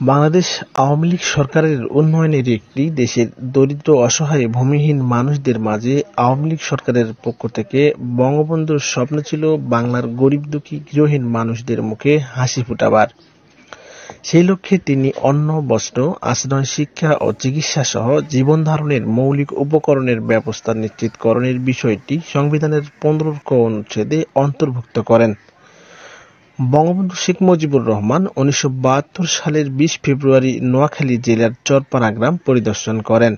বাংলাদেশ আওয়ামী লীগ সরকারের উন্নয়নের একটি দেশের দরিদ্র অসহায় ভূমিহীন মানুষদের মাঝে আওয়ামী লীগ সরকারের পক্ষ থেকে বঙ্গবন্ধুর স্বপ্ন ছিল বাংলার গরিব দুঃখী গৃহহীন মানুষদের মুখে হাসি ফোটাবার। সেই লক্ষ্যে তিনি অন্ন, বস্ত্র, আশ্রয়, শিক্ষা ও চিকিৎসা সহ জীবন ধারণের মৌলিক উপকরণের ব্যবস্থা নিশ্চিতকরণের বিষয়টি সংবিধানের 15 ক অনুচ্ছেদে অন্তর্ভুক্ত করেন। বঙ্গবন্ধু শেখ মুজিবুর রহমান 1972 সালের 20 ফেব্রুয়ারি নোয়াখালী জেলার চরপাড়া গ্রাম পরিদর্শন করেন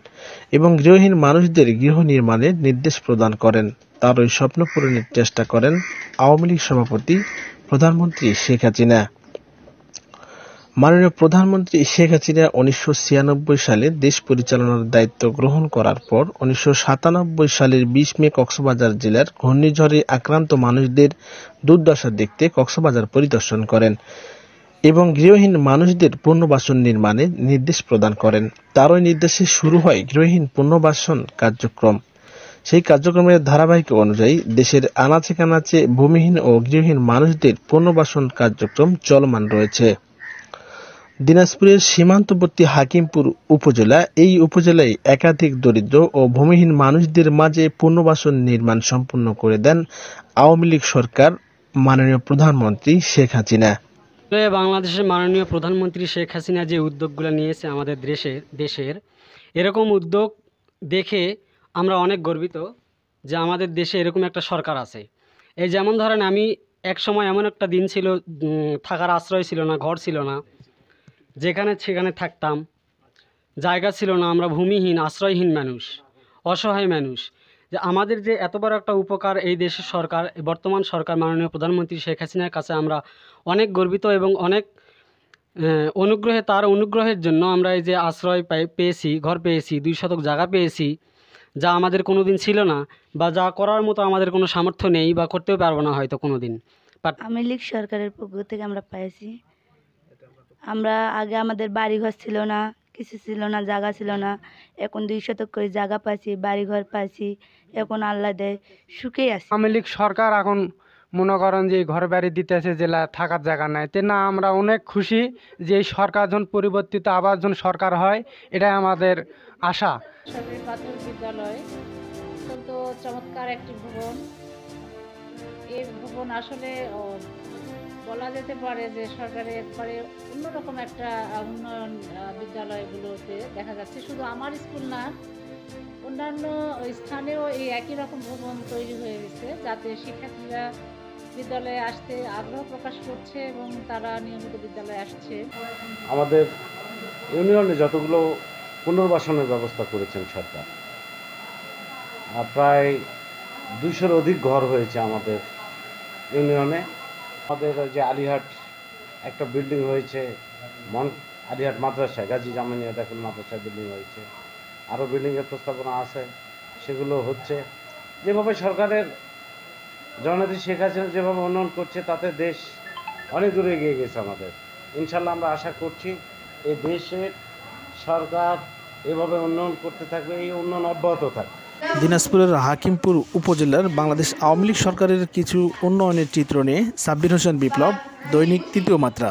এবং গৃহহীন মানুষদের গৃহ নির্মাণের নির্দেশ প্রদান করেন। তার ওই স্বপ্ন পূরণের চেষ্টা করেন আওয়ামী লীগ সভাপতি প্রধানমন্ত্রী শেখ হাসিনা। মাননীয় প্রধানমন্ত্রী শেখ হাসিনা 1996 সালে দেশ পরিচালনার দায়িত্ব গ্রহণ করার পর 1997 সালের 20 মে কক্সবাজার জেলার ঘূর্ণিঝড়ে আক্রান্ত মানুষদের দুর্দশা দেখতে কক্সবাজার পরিদর্শন করেন এবং গৃহহীন মানুষদের পুনর্বাসন নির্মাণের নির্দেশ প্রদান করেন। তার ওই নির্দেশে শুরু হয় গৃহহীন পুনর্বাসন কার্যক্রম। সেই কার্যক্রমের ধারাবাহিক অনুযায়ী দেশের আনাচে কানাচে ভূমিহীন ও গৃহহীন মানুষদের পুনর্বাসন কার্যক্রম চলমান রয়েছে। দিনাজপুরের সীমান্তবর্তী হাকিমপুর উপজেলা, এই উপজেলায় একাধিক দরিদ্র ও ভূমিহীন মানুষদের মাঝে পুনর্বাসন নির্মাণ সম্পন্ন করে দেন আওয়ামী লীগ সরকার, মাননীয় প্রধানমন্ত্রী শেখ হাসিনা। বাংলাদেশের মাননীয় প্রধানমন্ত্রী শেখ হাসিনা যে উদ্যোগগুলো নিয়েছে আমাদের দেশের এরকম উদ্যোগ দেখে আমরা অনেক গর্বিত যে আমাদের দেশে এরকম একটা সরকার আছে। এই যেমন ধরেন, আমি এক সময় এমন একটা দিন ছিল, থাকার আশ্রয় ছিল না, ঘর ছিল না, যেখানে সেখানে থাকতাম, জায়গা ছিল না, আমরা ভূমিহীন আশ্রয়হীন মানুষ, অসহায় মানুষ। যে আমাদের যে এত বড় একটা উপকার এই দেশের সরকার, বর্তমান সরকার মাননীয় প্রধানমন্ত্রী শেখ হাসিনার কাছে আমরা অনেক গর্বিত এবং অনেক তার অনুগ্রহের জন্য আমরা এই যে আশ্রয় পেয়েছি, ঘর পেয়েছি, 2 শতক জায়গা পেয়েছি, যা আমাদের কোনো দিন ছিল না বা যা করার মতো আমাদের কোনো সামর্থ্য নেই বা করতেও পারবো না হয়তো কোনো দিন। আওয়ামী লীগ সরকারের পক্ষ থেকে আমরা পাইছি। আমরা আগে আমাদের বাড়িঘর ছিল না, কিছু ছিল না, জায়গা ছিল না, এখন 2 শতক করে জায়গা পাইছি, বাড়িঘর পাইছি, এখন আল্লাহ দেয় সুখেই আছি। আওয়ামী লীগ সরকার এখন মনে করেন যে ঘর বাড়ি দিতেছে, জেলা থাকার জায়গা নাই, তে না আমরা অনেক খুশি যে এই সরকার যখন পরিবর্তিত আবার যখন সরকার হয়, এটাই আমাদের আশা। সরকারি প্রাথমিক বিদ্যালয় অত্যন্ত চমৎকার একটি ভবন। এই ভবন আসলে বলা যেতে পারে যে সরকারের একবারে অন্যরকম একটা উন্নয়ন বিদ্যালয়গুলোতে দেখা যাচ্ছে। শুধু আমার স্কুল না, অন্যান্য স্থানেও এই একই রকম ভবন তৈরি হয়ে গেছে, যাতে শিক্ষার্থীরা বিদ্যালয়ে আসতে আগ্রহ প্রকাশ করছে এবং তারা নিয়মিত বিদ্যালয়ে আসছে। আমাদের ইউনিয়নে যতগুলো পুনর্বাসনের ব্যবস্থা করেছেন সরকার, প্রায় 200-র অধিক ঘর হয়েছে আমাদের ইউনিয়নে। আমাদের যে আলিহাট একটা বিল্ডিং হয়েছে, আলিহাট মাদ্রাসা, গাজী জামানিয়া দাখিল মাদ্রাসায় বিল্ডিং হয়েছে, আরও বিল্ডিংয়ের প্রস্তাবনা আছে, সেগুলো হচ্ছে। যেভাবে সরকারের জননেত্রী শেখ হাসিনা যেভাবে উন্নয়ন করছে, তাতে দেশ অনেক দূরে এগিয়ে গেছে আমাদের। ইনশাল্লাহ আমরা আশা করছি এই দেশের সরকার এভাবে উন্নয়ন করতে থাকবে, এই উন্নয়ন অব্যাহত থাকবে। দিনাজপুরের হাকিমপুর উপজেলার বাংলাদেশ আওয়ামী লীগ সরকারের কিছু উন্নয়নের চিত্র নিয়ে সাব্বির হোসেন বিপ্লব, দৈনিক তৃতীয় মাত্রা।